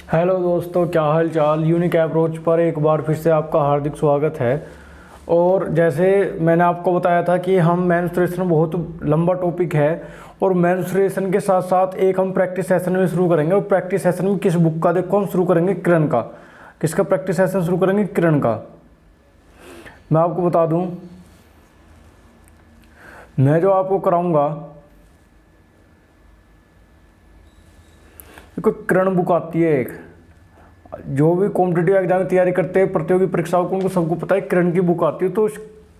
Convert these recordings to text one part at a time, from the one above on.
Hello दोस्तों, क्या हाल चाल। यूनिक अप्रोच पर एक बार फिर से आपका हार्दिक स्वागत है। और जैसे मैंने आपको बताया था कि हम मेंस्ट्रुएशन बहुत लंबा टॉपिक है और मेंस्ट्रुएशन के साथ साथ एक हम प्रैक्टिस सेशन में शुरू करेंगे। और प्रैक्टिस सेशन में किस बुक का देखो हम शुरू करेंगे, किरण का। किसका प्रैक्टिस सेशन शुरू करेंगे? किरण का। मैं आपको बता दूं, मैं जो आपको कराऊंगा, कोई किरण बुक आती है एक, जो भी कॉम्पिटिटिव एग्जाम की तैयारी करते हैं, प्रतियोगी परीक्षाओं को, उनको सबको पता है किरण की बुक आती है। तो उस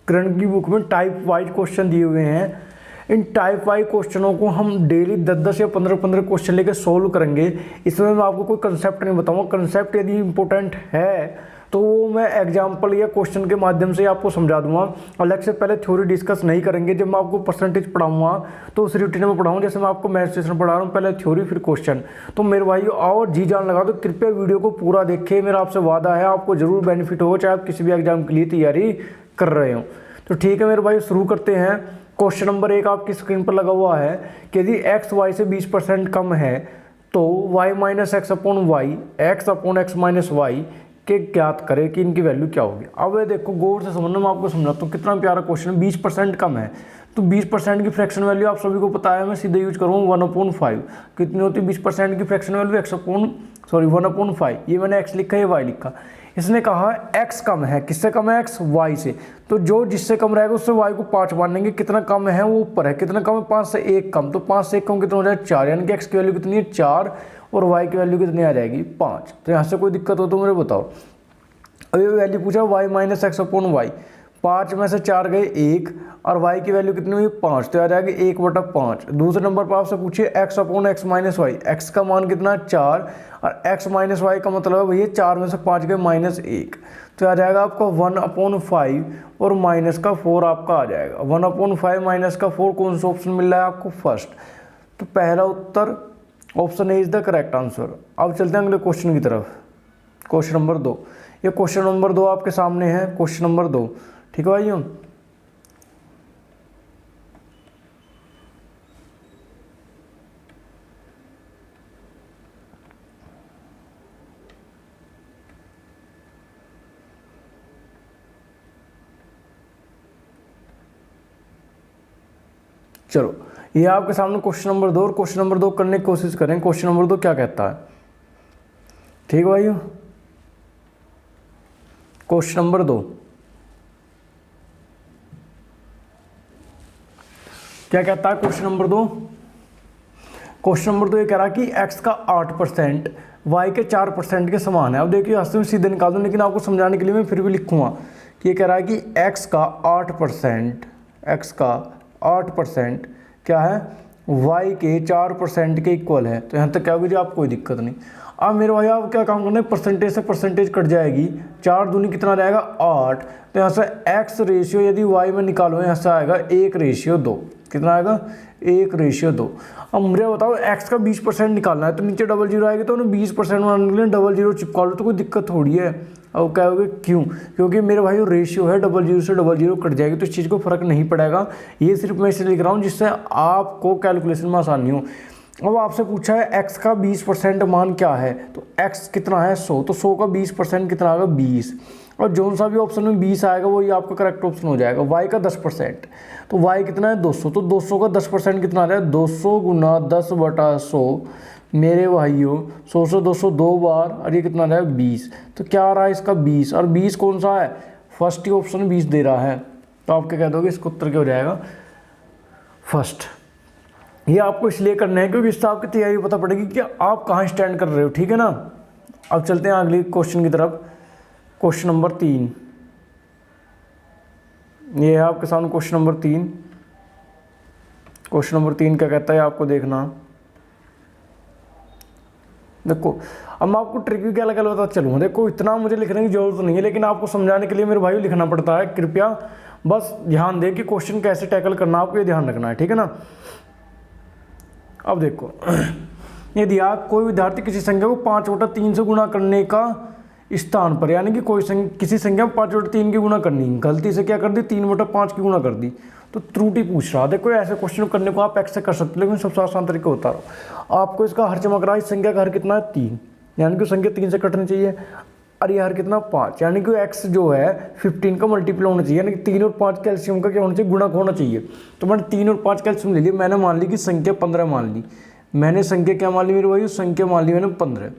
किरण की बुक में टाइप वाइज क्वेश्चन दिए हुए हैं। इन टाइप वाइज क्वेश्चनों को हम डेली 10-10 या 15-15 क्वेश्चन लेके सोल्व करेंगे। इसमें मैं आपको कोई कंसेप्ट नहीं बताऊंगा। कंसेप्ट यदि इंपॉर्टेंट है तो वो मैं एग्जाम्पल या क्वेश्चन के माध्यम से आपको समझा दूंगा। अलग से पहले थ्योरी डिस्कस नहीं करेंगे। जब मैं आपको परसेंटेज पढ़ाऊंगा तो उस रूटीन में पढ़ाऊंगा। जैसे मैं आपको मेंस्ट्रुएशन पढ़ा रहा हूँ, पहले थ्योरी फिर क्वेश्चन। तो मेरे भाई और जी जान लगा दो, कृपया वीडियो को पूरा देखें। मेरा आपसे वादा है आपको जरूर बेनिफिट हो, चाहे आप किसी भी एग्जाम के लिए तैयारी कर रहे हो। तो ठीक है मेरे भाई, शुरू करते हैं। क्वेश्चन नंबर 1 आपकी स्क्रीन पर लगा हुआ है कि यदि एक्स वाई से 20% कम है तो y minus X upon Y, X upon X minus Y के ज्ञात करें कि इनकी वैल्यू क्या होगी। अब ये देखो गौर से समझना, मैं आपको समझाता हूँ कितना प्यारा क्वेश्चन है। 20% कम है तो 20% की फ्रैक्शन वैल्यू आप सभी को पता है, मैं सीधे यूज करूँगा 1/5। कितनी होती है 20% की फ्रैक्शन वैल्यू? 1/5। ये मैंने x लिखा है, ये y लिखा। इसने कहा x कम है, किससे कम है? x y से। तो जो जिससे कम रहेगा उससे y को 5 मानेंगे। कितना कम है वो ऊपर है, कितना कम है? 5 से 1 कम। तो 5 से 1 कम कितना हो जाएगा? 4। यानी कि x की वैल्यू कितनी है? 4 और y की वैल्यू कितनी आ जाएगी? 5। तो यहाँ से कोई दिक्कत हो तो मुझे बताओ। अब ये वैल्यू पूछा y minus X upon Y, 5 में से 4 गए 1 और y की वैल्यू कितनी हुई? 5। तो आ जाएगा 1/5। दूसरे नंबर पर आपसे पूछिए x upon X minus Y, x का मान कितना? 4 और x माइनस वाई का मतलब है भैया 4 में से 5 गए -1। तो आ जाएगा आपका 1/5 और माइनस का 4 आपका आ जाएगा। 1/5 माइनस का 4 कौन सा ऑप्शन मिल रहा है आपको? फर्स्ट। तो पहला उत्तर option A is the correct answer. अब चलते हैं अगले क्वेश्चन की तरफ। क्वेश्चन नंबर 2, ये क्वेश्चन नंबर 2 आपके सामने है। क्वेश्चन नंबर 2, ठीक है भाइयों। चलो, ये आपके सामने क्वेश्चन नंबर 2 और क्वेश्चन नंबर 2 करने की कोशिश करें। क्वेश्चन नंबर 2 क्या कहता है, ठीक है भाइयों। क्वेश्चन नंबर 2 क्या कहता है? क्वेश्चन नंबर 2, क्वेश्चन नंबर 2 ये कह रहा है कि x का 8% y के 4% के समान है। अब देखिए हंसते में सीधे निकाल दूं, लेकिन आपको समझाने के लिए मैं फिर भी लिखूंगा कि ये कह रहा है कि x का 8% क्या है? y के 4% के इक्वल है। तो यहाँ तक क्या होगी? आप कोई दिक्कत नहीं। अब मेरे भाई आप क्या काम करना है, परसेंटेज से परसेंटेज कट जाएगी। 4 दूनी कितना रहेगा? 8। तो यहाँ से x रेशियो यदि y में निकालो, यहाँ से आएगा 1:2। कितना आएगा? 1:2। अब मुझे बताओ x का 20% निकालना है तो नीचे 0 आएगी, तो 20% बनाने के लिए 0 चिपका लो, तो कोई दिक्कत थोड़ी है। अब क्या होगा? क्यों? क्योंकि मेरे भाई रेशियो है, 0 से 0 कट जाएगी, तो इस चीज़ को फर्क नहीं पड़ेगा। ये सिर्फ मैं इसलिए लिख रहा हूँ जिससे आपको कैलकुलेशन में आसानी हो। अब आपसे पूछा है x का 20% मान क्या है, तो x कितना है? 100। तो 100 का 20% कितना आएगा? 20। और जो सा भी ऑप्शन में 20 आएगा वही आपका करेक्ट ऑप्शन हो जाएगा। y का 10%, तो y कितना है? 200। तो 200 का 10% कितना आ रहा है? 200 गुना 10/100 मेरे भाइयों। 100 से 200 2 बार, और ये कितना आ रहा है? 20। तो क्या आ रहा है इसका? 20। और 20 कौन सा है? फर्स्ट ही ऑप्शन 20 दे रहा है। तो आप क्या कह दोगे? इसका उत्तर क्या हो जाएगा? फर्स्ट। ये आपको इसलिए करना है क्योंकि इससे आपकी तैयारी पता पड़ेगी कि आप कहाँ स्टैंड कर रहे हो, ठीक है ना। अब चलते हैं अगले क्वेश्चन की तरफ। क्वेश्चन नंबर 3, ये है आपके सामने क्वेश्चन नंबर 3। क्वेश्चन नंबर 3 क्या कहता है आपको देखना। देखो अब मैं आपको ट्रिक भी क्या लगा बताता चलूँ। देखो इतना मुझे लिखने की जरूरत नहीं है, लेकिन आपको समझाने के लिए मेरे भाई लिखना पड़ता है। कृपया बस ध्यान दें कि क्वेश्चन कैसे टैकल करना, आपको ये ध्यान रखना है, ठीक है ना। अब देखो यदि आप कोई विद्यार्थी किसी संख्या को 5/3 से गुणा करने का स्थान पर, यानी कि किसी संख्या में 5/3 की गुणा करनी, गलती से क्या कर दी? 3/5 की गुणा कर दी, तो त्रुटि पूछ रहा। देखो ऐसे क्वेश्चन करने को आप एक्स से कर सकते हो, लेकिन सबसे आसान तरीका होता है आपको इसका हर चमक रहा है। इस संख्या का हर कितना है? 3। यानी कि संख्या 3 से कटनी चाहिए। अरे यार कितना 5, यानी कि x जो है 15 का मल्टीपल होना चाहिए, यानी कि 3 और 5 कैल्शियम का क्या होना चाहिए, गुणक होना चाहिए। तो मैंने 3 और 5 कैल्शियम ले लिया, मैंने मान ली कि संख्या 15 मान ली। मैंने संख्या क्या मान ली मेरे भाई, संख्या मान ली मैंने 15।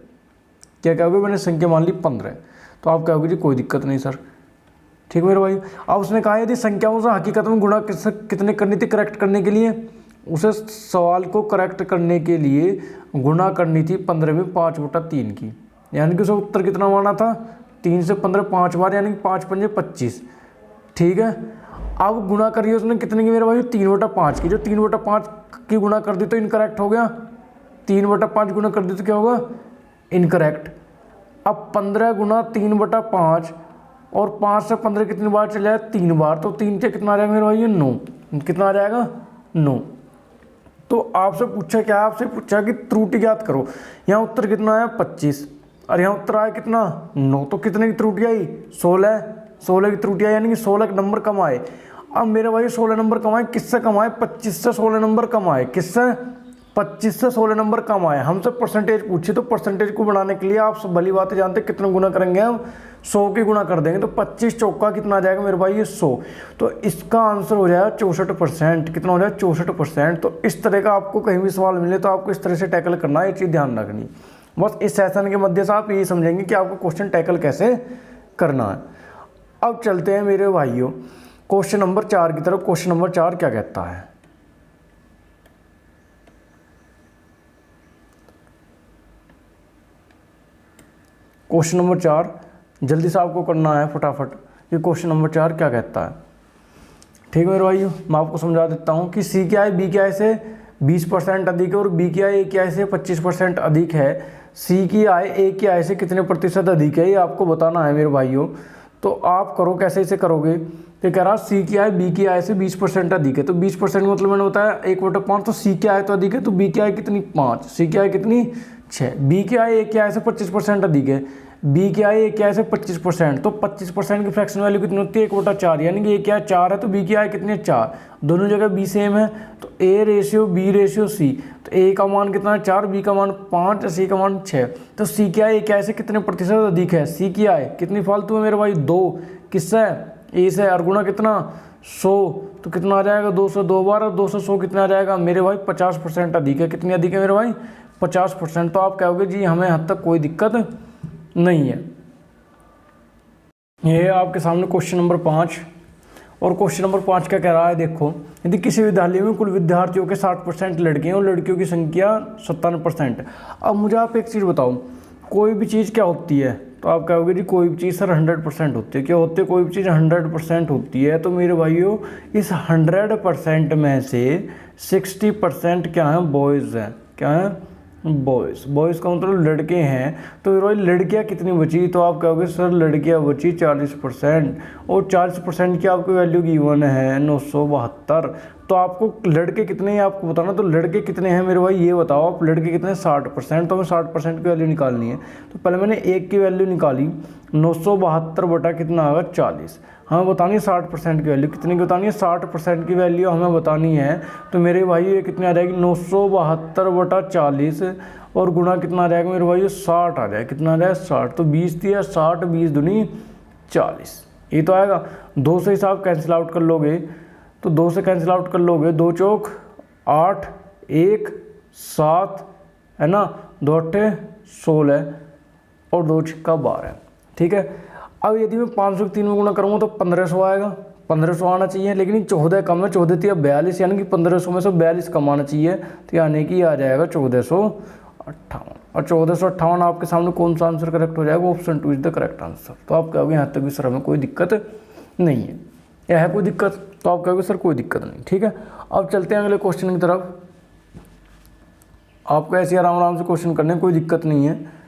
क्या कहोगे, मैंने संख्या मान ली 15। तो आप कहोगे जी कोई दिक्कत नहीं सर, ठीक है मेरे भाई। अब उसने कहा यदि संख्याओं से हकीकत में गुणा कितने करनी थी करेक्ट करने के लिए, उसे सवाल को करेक्ट करने के लिए गुणा करनी थी 15 में 5/3 की, यानी कि उसे उत्तर कितना माना था, 3 से 15 5 बार, यानी कि 5 पंजे 25, ठीक है। अब गुणा करिए उसने कितने की मेरे भाई, 3/5 की। जो 3/5 की गुणा कर दी तो इनकरेक्ट हो गया, 3/5 गुणा कर दी तो क्या होगा, इनकरेक्ट। अब 15 गुना 3/5 और 5 से 15 कितनी बार चला जाए, 3 बार, तो 3 से कितना आ जाएगा मेरे भाई, ये 9। कितना आ जाएगा, 9। तो आपसे पूछा क्या, आपसे पूछा कि त्रुटि ज्ञात करो। यहाँ उत्तर कितना आया 25 और यहाँ उत्तर आया कितना 9, तो कितने की त्रुटि आई, 16 की त्रुटि आई, यानी कि 16 नंबर कम आए। अब मेरे भाई 16 नंबर कम आए, किससे कम आए, 25 से 16 नंबर कम आए। किससे, 25 से 16 नंबर कम आए। हमसे परसेंटेज पूछे, तो परसेंटेज को बढ़ाने के लिए आप सब भली बातें जानते हैं, कितने गुना करेंगे हम, 100 की गुना कर देंगे। तो 25 चौका कितना आ जाएगा मेरे भाई, ये 100। तो इसका आंसर हो जाएगा 64%। कितना हो जाएगा, 64%। तो इस तरह का आपको कहीं भी सवाल मिले तो आपको इस तरह से टैकल करना है, ये चीज़ ध्यान रखनी। बस इस सेशन के मध्य से आप यही समझेंगे कि आपको क्वेश्चन टैकल कैसे करना है। अब चलते हैं मेरे भाइयों क्वेश्चन नंबर 4 की तरफ। क्वेश्चन नंबर 4 क्या कहता है, क्वेश्चन नंबर 4 जल्दी से आपको करना है फटाफट। ये क्वेश्चन नंबर 4 क्या कहता है, ठीक है मेरे भाइयों। मैं आपको समझा देता हूँ कि सी की आय बी की आय से 20% अधिक है और बी की आय ए की आय से 25% अधिक है। सी की आय ए की आय से कितने प्रतिशत अधिक है, ये आपको बताना है मेरे भाइयों। तो आप करो, कैसे इसे करोगे, तो कह रहा सी की आय बी की आय से 20% अधिक है। तो 20% मतलब मैंने बताया 1/5, तो सी की आय तो अधिक है, तो बी की आय कितनी 5, सी की आय कितनी 6। बी की आय ए की आय से 25% अधिक है, बी की आय ए की आय से 25%, तो 25% की फ्रैक्शन वैल्यू कितनी होती है, 1/4, यानी कि ए की आय 4 है तो बी की आय कितनी है 4। दोनों जगह बी सेम है, तो A ratio B ratio C, तो ए का मान कितना है 4, बी का मान 5, सी का मान 6। तो सी की आय ए की आय से कितने प्रतिशत अधिक है, सी की आय कितनी फालतू है मेरे भाई 2, किससे, ए से, और गुणा कितना 100, तो कितना आ जाएगा 200 2 बार, और 200 कितना आ जाएगा मेरे भाई 50% अधिक है। कितनी अधिक है मेरे भाई 50%। तो आप कहोगे जी हमें हद तक कोई दिक्कत नहीं है। ये आपके सामने क्वेश्चन नंबर 5। और क्वेश्चन नंबर 5 क्या कह रहा है, देखो, यदि किसी विद्यालय में कुल विद्यार्थियों के 60% लड़के हैं और लड़कियों की संख्या 57%। अब मुझे आप एक चीज़ बताओ, कोई भी चीज़ क्या होती है, तो आप कहोगे जी कोई भी चीज़ सर 100% होती है। क्या होती है, कोई भी चीज़ 100% होती है। तो मेरे भाइयों इस 100% में से 60% क्या है, बॉयज़ हैं। क्या है, बॉयज़ का मतलब लड़के हैं। तो मेरे लड़कियां कितनी बची, तो आप कहोगे सर लड़कियां बची 40%, और 40% की आपको वैल्यू गिवन है 972। तो आपको लड़के कितने हैं आपको बताना। तो लड़के कितने हैं मेरे भाई ये बताओ आप, लड़के कितने हैं 60%। तो हमें 60% की वैल्यू निकालनी है। तो पहले मैंने एक की वैल्यू निकाली, 972 बटा कितना आएगा 40। हमें बतानी है 60% की वैल्यू, कितनी की बतानी है 60% की वैल्यू हमें बतानी है। तो मेरे भाई ये कितनी आ जाएगी 972 बटा 40, और गुणा कितना आ जाएगा मेरे भाई 60 आ जाएगा। कितना आ जाएगा 60, तो 20 दिया 60, 20 दूनी 40, ये तो आएगा। 2 से हिसाब कैंसिल आउट कर लोगे, तो 2 से कैंसिल आउट कर लोगे, 2 चौक 8, 1 7 है ना, 2 8 16 और 2 6 12, ठीक है। अब यदि मैं 500 3 में गुणा करूँगा तो 1500 आएगा, 1500 आना चाहिए। लेकिन 14 कम है, 14 थी 42, यानी कि 1500 में से 42 कम आना चाहिए। तो यानी कि आ जाएगा 1458, और 1458 आपके सामने कौन सा आंसर करेक्ट हो जाएगा, option 2 is the correct answer. तो आप कहोगे यहाँ तक भी सर हमें कोई दिक्कत नहीं है, यह है कोई दिक्कत, तो आप कहोगे सर कोई दिक्कत नहीं, ठीक है। अब चलते हैं अगले क्वेश्चन की तरफ। आपको ऐसे आराम आराम से क्वेश्चन करने कोई दिक्कत नहीं है।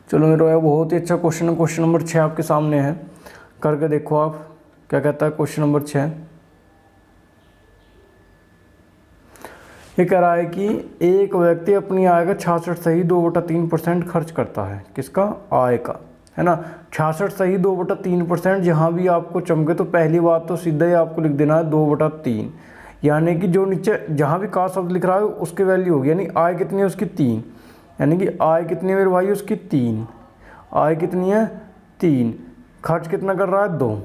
चलो मेरे भाई बहुत ही अच्छा क्वेश्चन है। क्वेश्चन नंबर 6 आपके सामने है, करके देखो आप क्या कहता है। क्वेश्चन नंबर 6 ये कह रहा है कि एक व्यक्ति अपनी आय का 66 सही 2/3% खर्च करता है। किसका, आय का, है ना। 66 सही 2/3%, जहाँ भी आपको चमके तो पहली बात तो सीधा ही आपको लिख देना है 2/3, यानी कि जो नीचे जहाँ भी का शब्द लिख रहा है उसकी वैल्यू होगी, यानी आय कितनी है उसकी 3, यानी कि आय कितनी है मेरे भाई उसकी 3, आय कितनी है 3, खर्च कितना कर रहा है 2,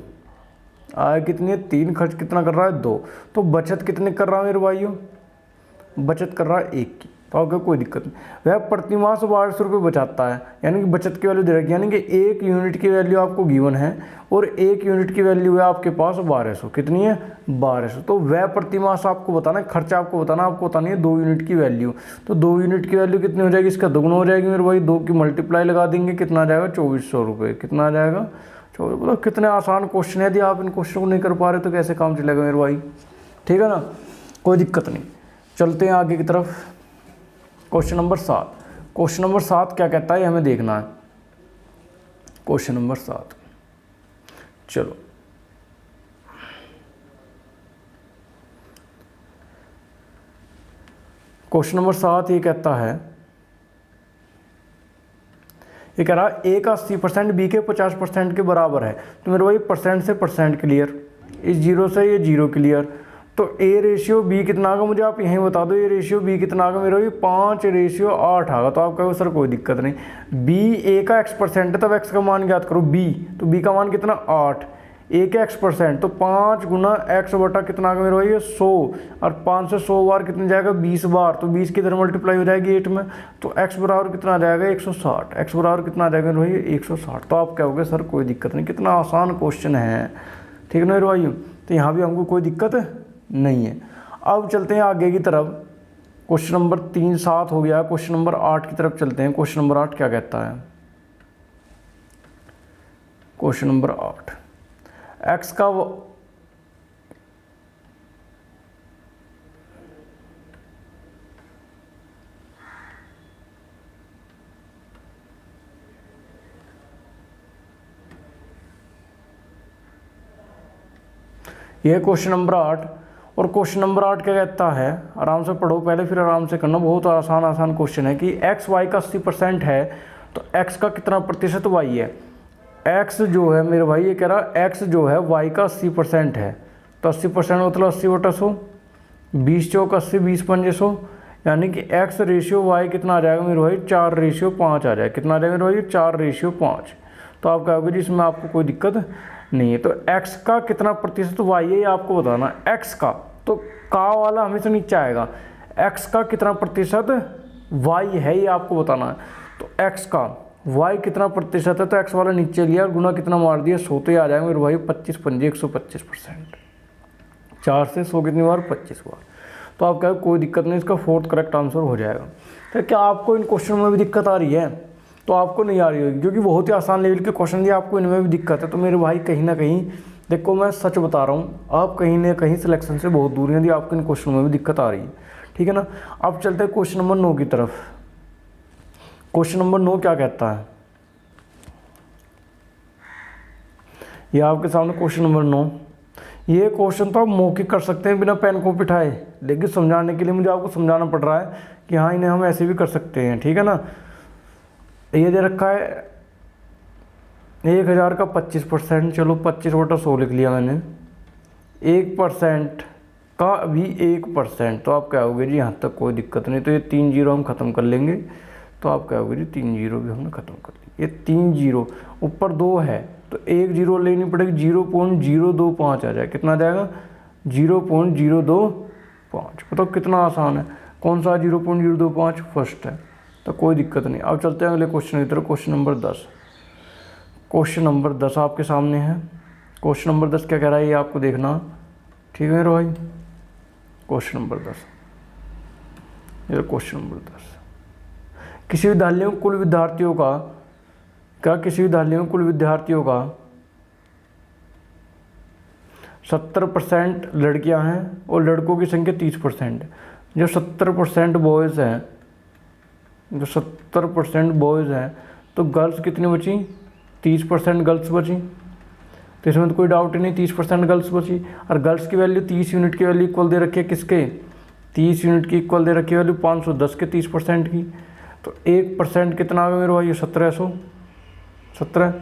आय कितनी है 3, खर्च कितना कर रहा है 2, तो बचत कितने कर रहा है मेरे भाइयों, बचत कर रहा है 1 की। तो आपको कोई दिक्कत नहीं। वह प्रतिमाह 1200 रुपये बचाता है, यानी कि बचत की वैल्यू दे रखी है, यानी कि 1 यूनिट की वैल्यू आपको गिवन है और 1 यूनिट की वैल्यू है आपके पास 1200, कितनी है 1200। तो वह प्रतिमाह आपको बताना है, खर्चा आपको बताना, आपको बतानी है 2 यूनिट की वैल्यू। तो 2 यूनिट की वैल्यू कितनी हो जाएगी, इसका दोगुना हो जाएगी मेरे भाई, 2 की मल्टीप्लाई लगा देंगे, कितना आ जाएगा 2400 रुपये, कितना आ जाएगा 24। मतलब कितने आसान क्वेश्चन है, यदि आप इन क्वेश्चन को नहीं कर पा रहे तो कैसे काम चलेगा मेरे भाई, ठीक है ना, कोई दिक्कत नहीं। चलते हैं आगे की तरफ। क्वेश्चन नंबर 7, क्वेश्चन नंबर 7 क्या कहता है हमें देखना है। क्वेश्चन नंबर 7, चलो क्वेश्चन नंबर 7 ये कहता है, ये कह रहा है ए का 80% बी के 50% के बराबर है। तो मेरे भाई परसेंट से परसेंट क्लियर, इस जीरो से ये जीरो क्लियर। तो ए रेशियो बी कितना आगा मुझे आप यहीं बता दो, ए रेशियो बी कितना आगा मेरे भाई 5:8 आगा। तो आप कहो सर कोई दिक्कत नहीं, बी ए का x% है, तब x का मान ज्ञात करो बी, तो बी का मान कितना 8, ए के x%, तो 5 गुना x बटा कितना आगा मेरे भाई 100, और 5 से 100 बार कितने जाएगा 20 बार, तो 20 की इधर मल्टीप्लाई हो जाएगी 8 में, तो x बराबर कितना आ जाएगा 160, x बराबर कितना आ जाएगा मेरे भाई 160। तो आप कहोगे सर कोई दिक्कत नहीं, कितना आसान क्वेश्चन है, ठीक है ना मेरे भाई। तो यहाँ भी हमको कोई दिक्कत नहीं है। अब चलते हैं आगे की तरफ। क्वेश्चन नंबर 3 7 हो गया, क्वेश्चन नंबर 8 की तरफ चलते हैं। क्वेश्चन नंबर 8 क्या कहता है, क्वेश्चन नंबर 8, एक्स का यह क्वेश्चन नंबर 8। और क्वेश्चन नंबर 8 क्या कहता है, आराम से पढ़ो पहले फिर आराम से करना, बहुत आसान क्वेश्चन है कि एक्स वाई का 80% है, तो एक्स का कितना प्रतिशत वाई है। एक्स जो है मेरे भाई ये कह रहा है एक्स जो है वाई का 80% है, तो 80% मतलब 80/100, 20 चौक 80, 20 पंजे 100, यानी कि एक्स रेशियो वाई कितना आ जाएगा मेरे भाई 4:5 आ जाएगा। कितना आ जाएगा मेरे भाई 4:5। तो आप कहोगे जी इसमें आपको कोई दिक्कत नहीं है। तो x का कितना प्रतिशत y है ये आपको बताना, x का, तो का वाला हमेशा नीचे आएगा, x का कितना प्रतिशत y है ये आपको बताना है। तो x का y कितना प्रतिशत है, तो x वाला नीचे लिया और गुना कितना मार दिया 100, तो ये आ जाएगा मेरे भाई 25 पंजे 125%, 4 से 100 कितनी बार 25 बार। तो आप कहोगे कोई दिक्कत नहीं, इसका 4th करेक्ट आंसर हो जाएगा। तो क्या आपको इन क्वेश्चन में भी दिक्कत आ रही है, तो आपको नहीं आ रही होगी क्योंकि बहुत ही आसान लेवल के क्वेश्चन दिए, आपको इनमें भी दिक्कत है। तो मेरे भाई कहीं ना कहीं देखो मैं सच बता रहा हूँ, आप कहीं ना कहीं सिलेक्शन से बहुत दूर हैं यदि आपको इन क्वेश्चन में भी दिक्कत आ रही है, ठीक है ना। अब चलते हैं क्वेश्चन नंबर 9 की तरफ। क्वेश्चन नंबर 9 क्या कहता है, ये आपके सामने क्वेश्चन नंबर 9। ये क्वेश्चन तो आप मौखिक कर सकते हैं बिना पेन कॉपी उठाए, लेकिन समझाने के लिए मुझे आपको समझाना पड़ रहा है कि हाँ इन्हें हम ऐसे भी कर सकते हैं, ठीक है ना। ये दे रखा है 1000 का 25%, चलो 25/100 लिख लिया मैंने। 1% का भी 1%, तो आप क्या होगे जी यहाँ तक कोई दिक्कत नहीं। तो ये 3 जीरो हम ख़त्म कर लेंगे, तो आप क्या होगे जी 3 जीरो भी हमने ख़त्म कर ली। ये 3 जीरो ऊपर 2 है तो 1 जीरो लेनी पड़ेगी, 0.025 आ जाए, कितना आ जाएगा 0.025। बताओ कितना आसान है, कौन सा 0.025 फर्स्ट है, तो कोई दिक्कत नहीं। अब चलते हैं अगले क्वेश्चन की तरफ। क्वेश्चन नंबर 10, क्वेश्चन नंबर 10 आपके सामने है। क्वेश्चन नंबर 10 क्या कह रहा है ये आपको देखना, ठीक है मेरे भाई। क्वेश्चन नंबर 10, ये क्वेश्चन नंबर 10, किसी विद्यालय में कुल विद्यार्थियों का किसी विद्यालय में कुल विद्यार्थियों का 70% लड़कियां हैं और लड़कों की संख्या 30%। जो 70% बॉयज़ हैं, जो 70% बॉयज़ हैं, तो गर्ल्स कितनी बची 30% गर्ल्स बची। तो इसमें तो कोई डाउट ही नहीं, 30% गर्ल्स बची। और गर्ल्स की वैल्यू 30 यूनिट की वैल्यू इक्वल दे रखी है, किसके 30 यूनिट की इक्वल दे रखी है वैल्यू 510 के 30% की। तो 1% कितना आ गया मेरे भाई 1700, 17,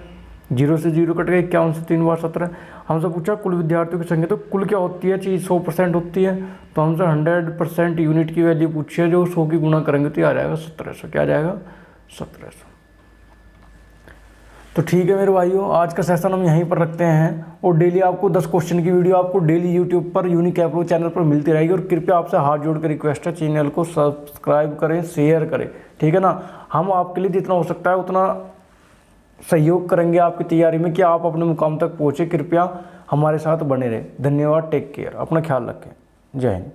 0 से 0 कट गए, 51 से 3 बार 17। हमसे पूछा कुल विद्यार्थियों की संख्या, तो कुल क्या होती है चीज़ 100% होती है, तो हमसे 100% यूनिट की वैल्यू पूछी है, जो 100 की गुना करेंगे तो ये आ जाएगा 1700। क्या आ जाएगा? 1700। तो ठीक है मेरे भाइयों, आज का सेशन हम यहीं पर रखते हैं, और डेली आपको 10 क्वेश्चन की वीडियो आपको डेली यूट्यूब पर यूनिक एप्रो चैनल पर मिलती रहेगी। और कृपया आपसे हाथ जोड़ कर रिक्वेस्ट है, चैनल को सब्सक्राइब करें, शेयर करें, ठीक है ना। हम आपके लिए जितना हो सकता है उतना सहयोग करेंगे आपकी तैयारी में, कि आप अपने मुकाम तक पहुँचे। कृपया हमारे साथ बने रहें। धन्यवाद, टेक केयर, अपना ख्याल रखें, जय हिंद।